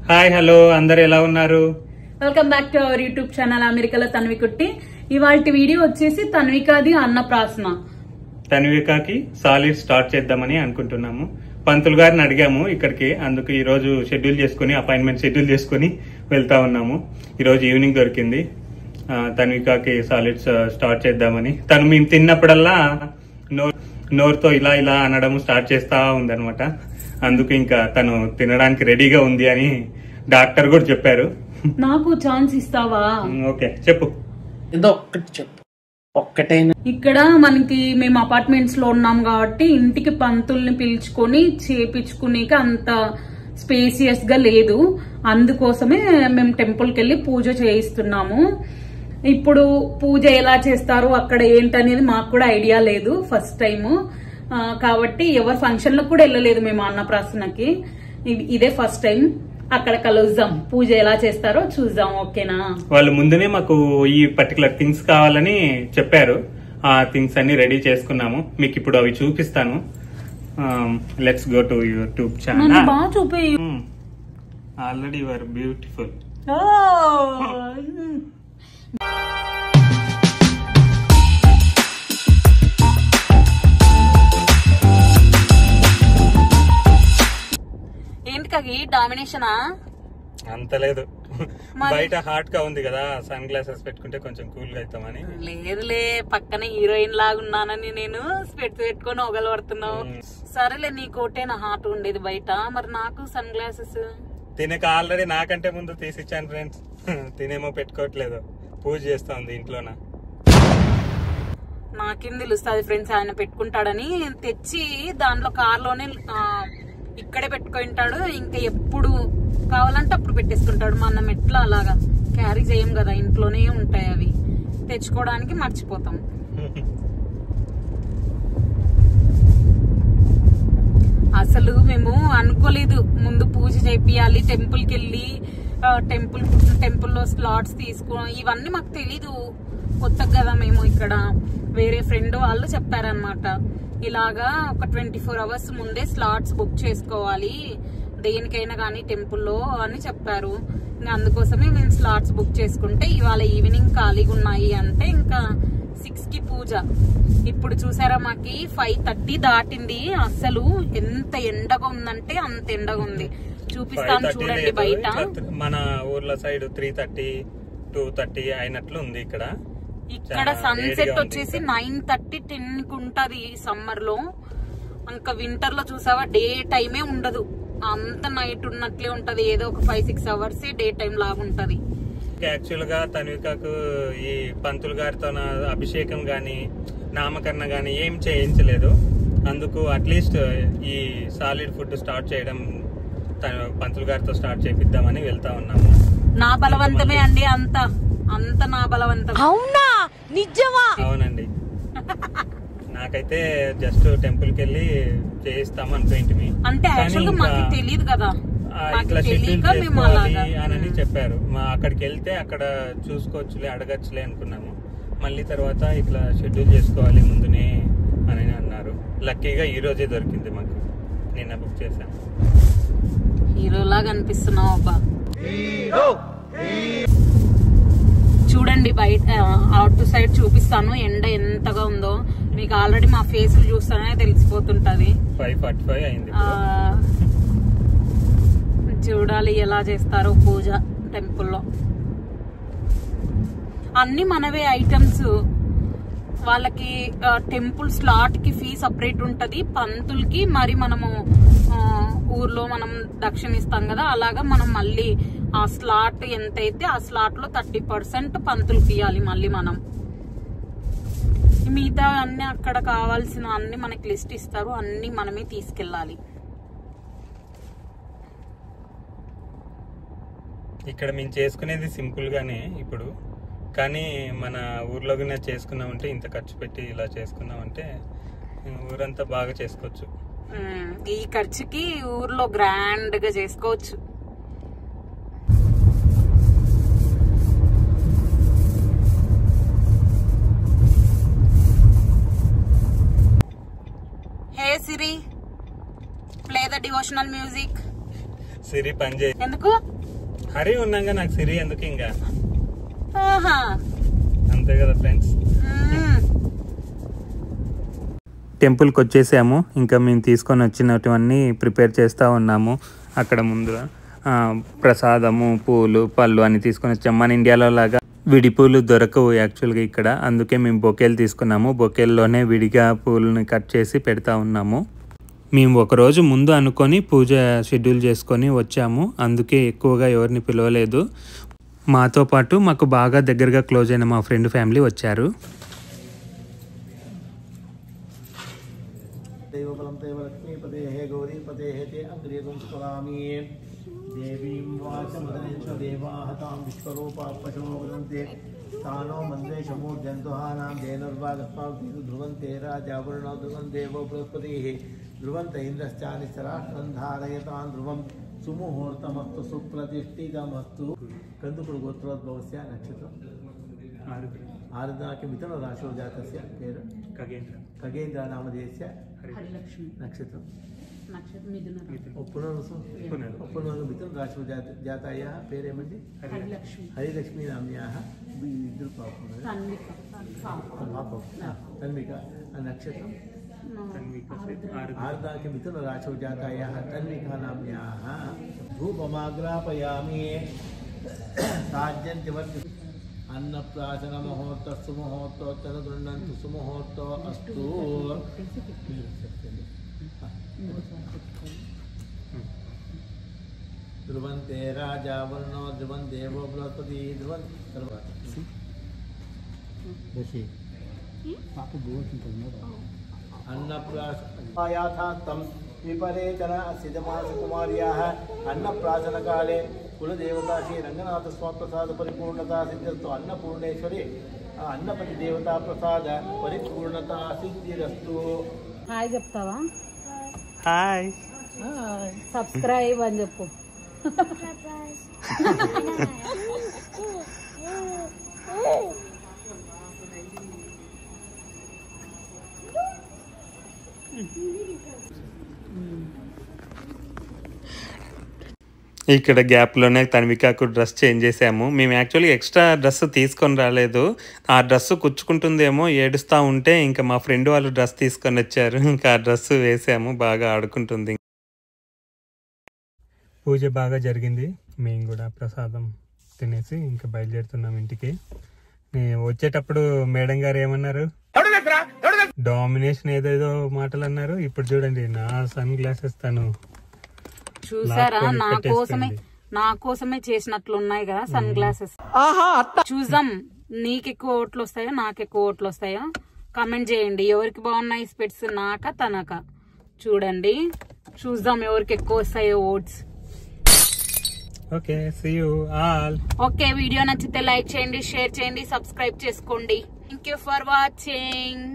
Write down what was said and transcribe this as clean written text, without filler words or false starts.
Hi hello అందరు ఎలా ఉన్నారు? Welcome back to our YouTube channel అమెరికాలో తన్వికుట్టి. ఇవాళ వీడియో వచ్చేసి తన్వికాది అన్నప్రాసన. తన్వికాకి సాలిడ్ స్టార్ట్ చేద్దామని అనుకుంటున్నాము. పంతులు గారిని అడిగాము ఇక్కడికి, అందుకు ఈ రోజు అపాయింట్మెంట్ షెడ్యూల్ చేసుకుని వెళ్తా ఉన్నాము. ఈ రోజు ఈవినింగ్ దొరికింది. తన్వికాకి సాలిడ్ స్టార్ట్ చేద్దామని. తను మేము తిన్నప్పుడల్లా నోరుతో ఇలా ఇలా అనడం స్టార్ట్ చేస్తా ఉందన్నమాట. అందుకు ఇంకా తను తినడానికి రెడీగా ఉంది అని డాక్టర్ కూడా చెప్పారు. నాకు ఛాన్స్ ఇస్తావా? ఓకే చెప్పు. ఏదో ఒక్కటి చెప్పు. ఒక్కటైనా ఇక్కడ మనకి మేము అపార్ట్మెంట్స్ లో ఉన్నాం కాబట్టి ఇంటికి పంతుల్ని పిలుచుకొని చేపించుకునేక అంత స్పేసియస్ గా లేదు. అందుకోసమే మేము టెంపుల్ కి వెళ్ళి పూజ చేయిస్తున్నాము. ఇప్పుడు పూజ ఎలా చేస్తారు అక్కడ ఏంటనేది మాకు కూడా ఐడియా లేదు, ఫస్ట్ టైం కాబట్టి ఎవరి ఫంక్షన్ లో కూడా వెళ్ళలేదు మేము అన్నప్రాసనకి. ఇదే ఫస్ట్ టైం. అక్కడ కలుద్దాం, పూజ ఎలా చేస్తారో చూద్దాం. ఓకేనా? వాళ్ళు ముందునే మాకు ఈ పర్టికులర్ థింగ్స్ కావాలని చెప్పారు. ఆ థింగ్స్ అన్ని రెడీ చేసుకున్నాము. మీకు ఇప్పుడు అవి చూపిస్తాను. Let's go to YouTube channel. బాగా చూపి. Already you are beautiful. ఏంటికి డామినేషనా? అంత లేదు, బయట హాట్ గా ఉంది కదా, సన్ గ్లాసెస్ పెట్టుకుంటే కొంచెం కూల్ గా అవుతామని. లేదులే, పక్కన హీరోయిన్ లాగా ఉన్నానని నేను స్పెట్స్ పెట్టుకొని ఒగలబడుతున్నావు. సరేలే, నీకోటేనా హాట్ ఉండేది బయట, మరి నాకు సన్ గ్లాసెస్. తినక ఆల్రెడీ నాకంటే ముందు తీసిచ్చాను ఫ్రెండ్స్. తినేమో పెట్టుకోవట్లేదు, పూజ చేస్తా ఉంది ఇంట్లోన. నాకేం తెలుస్తుంది ఫ్రెండ్స్, ఆయన పెట్టుకుంటాడని తెచ్చి దాంట్లో కార్లోనే ఇక్కడే పెట్టుకుంటాడు. ఇంకా ఎప్పుడు కావాలంటే అప్పుడు పెట్టేసుకుంటాడు. మనం ఎట్లా అలాగా క్యారీ చేయం కదా, ఇంట్లోనే ఉంటాయి అవి, తెచ్చుకోవడానికి మర్చిపోతాం. అసలు మేము అనుకోలేదు ముందు పూజ చేపియాలి, టెంపుల్ కి వెళ్ళి టెంపుల్లో స్లాట్స్ తీసుకో, ఇవన్నీ మాకు తెలీదు. కొత్త కదా మేము ఇక్కడ. వేరే ఫ్రెండ్ వాళ్ళు చెప్పారనమాట, ఇలాగా ఒక 24 hours ముందే స్లాట్స్ బుక్ చేసుకోవాలి దేనికైనా కానీ టెంపుల్లో అని చెప్పారు. అందుకోసమే మేము స్లాట్స్ బుక్ చేసుకుంటే ఇవాళ ఈవినింగ్ ఖాళీగా ఉన్నాయి అంటే ఇంకా 6కి పూజ. ఇప్పుడు చూసారా మాకి 5:30 దాటింది. అసలు ఎంత ఎండగా ఉందంటే అంత ఎండగా ఉంది. చూపిస్తాను చూడండి బయట. మన ఊర్లో సైడ్ 3:30 2:30 అయినట్లు ఉంది. ఇక్కడ సన్సెట్ వచ్చేసి 9:30 10కి ఉంటది సమ్మర్ లో. ఇంకా వింటర్ లో చూసావా డే టైమే ఉండదు, అంత నైట్ ఉన్నట్లే ఉంటది. ఏదో ఒక 5-6 hours డే టైం లాగా ఉంటది. యాక్చువల్ గా తన్వికకు ఈ పంతులు గారితో అభిషేకం గాని నామకరణ గాని ఏం చేయించలేదు. అందుకు అట్లీస్ట్ ఈ సాలిడ్ ఫుడ్ స్టార్ట్ చేయడం పంతులు గారితో స్టార్ట్ చేపిద్దామని వెళ్తా ఉన్నాము. నా బలవంతమే అండి, అంత నా బలవంతం. అవునా? నిజమా? అవునండి. నాకైతే జస్ట్ టెంపుల్ కి వెళ్ళి చేయిస్తాం అనుకోండి. అంటే మాకు తెలియదు కదా, ఇట్లా షెడ్యూల్ చేసుకోవాలి అని చెప్పారు. అక్కడికి వెళ్తే అక్కడ చూసుకోవచ్చులే, అడగచ్చులే అనుకున్నాము. మళ్ళీ తర్వాత ఇట్లా షెడ్యూల్ చేసుకోవాలి ముందునే అని అన్నారు. లక్కీగా ఈ రోజే దొరికింది మాకు. నిన్న బుక్ చేశాను. హీరోలాగా అనిపిస్తున్నావు అబ్బా. చూడండి బయట అవుట్ సైడ్ చూపిస్తాను, ఎండ ఎంతగా ఉందో మీకు ఆల్రెడీ మా ఫేస్ చూస్తానే తెలిసిపోతుంటది. 5:45 అయింది. చూడాలి ఎలా చేస్తారో పూజ టెంపుల్లో. అన్ని మనవే ఐటమ్స్. వాళ్ళకి టెంపుల్ స్లాట్ కి ఫీ సపరేట్ ఉంటది, పంతులకి మరి మనము ఊర్లో మనం దక్షిణ ఇస్తాం కదా, అలాగా మనం మళ్ళీ ఆ స్లాట్ ఎంతైతే ఆ స్లాట్ లో 30% పంతులకి ఇవ్వాలి. మళ్ళీ మనం మిగతా అన్ని అక్కడ కావాల్సిన అన్ని మనకి లిస్ట్ ఇస్తారు, అన్ని మనమే తీసుకెళ్ళాలి. ఇక్కడ మేము చేసుకునేది సింపుల్ గానే ఇప్పుడు, కానీ మన ఊర్లోనే చేసుకున్నామంటే ఇంత ఖర్చు పెట్టి ఇలా చేసుకున్నామంటే ఊరంతా బాగా చేసుకోవచ్చు. ఈ ఖర్చుకి ఊర్లో గ్రాండ్ గా చేసుకోవచ్చు. హే సిరి, ప్లే ద డివోషనల్ మ్యూజిక్. సిరి పని చేయి. ఎందుకు? హరి ఉన్నాగా నాకు సిరి ఎందుకు ఇంకా ఆహా అంతే కదా ఫ్రెండ్స్. టెంపుల్కి వచ్చేసాము. ఇంకా మేము తీసుకొని వచ్చినటువన్నీ ప్రిపేర్ చేస్తూ ఉన్నాము. అక్కడ ముందు ప్రసాదము, పూలు, పళ్ళు అన్ని తీసుకొని వచ్చాము. మన ఇండియాలో లాగా విడి పూలు దొరకవు యాక్చువల్గా ఇక్కడ. అందుకే మేము బొకేలు తీసుకున్నాము. బొకేల్లోనే విడిగా పూలను కట్ చేసి పెడతా ఉన్నాము. మేము ఒకరోజు ముందు అనుకొని పూజ షెడ్యూల్ చేసుకొని వచ్చాము. అందుకే ఎక్కువగా ఎవరిని పిలవలేదు. మాతో పాటు మాకు బాగా దగ్గరగా క్లోజ్ అయిన మా ఫ్రెండ్ ఫ్యామిలీ వచ్చారు. देवबलं देव लक्ष्मीपतेः गौरीपतेः ते अग्रेदं स्मरामि देवीं वाचमदनेश्व देवाः तां विश्वरूपा पशवो वदन्ते तानो मन्दे शमूर्जन्तुहानां धेनुर्वागस्माभिः ध्रुवन्ते राजावरुणो ध्रुवं देवो बृहस्पतिः ध्रुवन्त इन्द्रश्चानिश्चराष्ट्रं धारयतां ध्रुवं सुमुहूर्तमस्तु सुप्रतिष्ठितमस्तु कंदुकुरु गोत्रोद्भवस्य नक्षत्रम् आरुद्राके मिथुन राशौ जातस्य पेरु खगेन्द्र नामधेयस्य नक्षत्रं पुनर्वसु मिथुन राशौ जातायाः पेरेमन्ति हरिलक्ष्मी नाम्न्याः तन्विका नक्षत्रं आरुद्राके मिथुन राशौ जातायाः तन्विका नाम्न्याः धूपमाग्रापयामि साज्यन्तिवर्ति अन्नप्राशन मुहूर्त सुमुहूर्तोत्तर गृह्णन्तु सुमुहूर्तो अस्तु ध्रुवन्ते राजा वरुणो ध्रुवं देवो बृहस्पति ध्रुवं अन्नप्राशनायाथास्तं विपरेचन सिद्धमासकुमार्याः अन्नप्राशनकाले कुलदेवता श्री रंगनाथ स्वामी प्रसाद परिपूर्णता सिद्धिरस्तु अन्नपूर्णेश्वरी अन्नपति देवता प्रसाद परिपूर्णता सिद्धिरस्तु హాయ్ చెప్తావా? హాయ్ సబ్స్క్రైబ్ అని చెప్పు. ఇక్కడ గ్యాప్లోనే తన్వికాకు డ్రెస్ చేంజ్ చేసాము. మేము యాక్చువల్లీ ఎక్స్ట్రా డ్రెస్ తీసుకొని రాలేదు. ఆ డ్రెస్ కుచ్చుకుంటుందేమో ఏడుస్తూ ఉంటే ఇంకా మా ఫ్రెండ్ వాళ్ళు డ్రెస్ తీసుకొని వచ్చారు. ఇంకా ఆ డ్రెస్ వేసాము. బాగా ఆడుకుంటుంది. పూజ బాగా జరిగింది. మేము కూడా ప్రసాదం తినేసి ఇంకా బయలుదేరుతున్నాం ఇంటికి. వచ్చేటప్పుడు మేడం గారు ఏమన్నారు, డామినేషన్ ఏదేదో మాటలు అన్నారు. ఇప్పుడు చూడండి నా సన్ గ్లాసెస్ తను చూసారా, నా కోసమే చేసినట్లు ఉన్నాయి కదా సన్ గ్లాసెస్. చూద్దాం నీకు ఎక్కువ ఓట్లు వస్తాయో నాకు ఎక్కువ ఓట్లు వస్తాయో కామెంట్ చేయండి. ఎవరికి బాగున్నాయి స్పెట్స్, నాకా తనకా? చూడండి చూద్దాం ఎవరికి ఎక్కువ వస్తాయో votes. Okay, see you all. Okay, video నచ్చితే లైక్ చేయండి, షేర్ చేయండి, సబ్స్క్రైబ్ చేసుకోండి. Thank you for watching.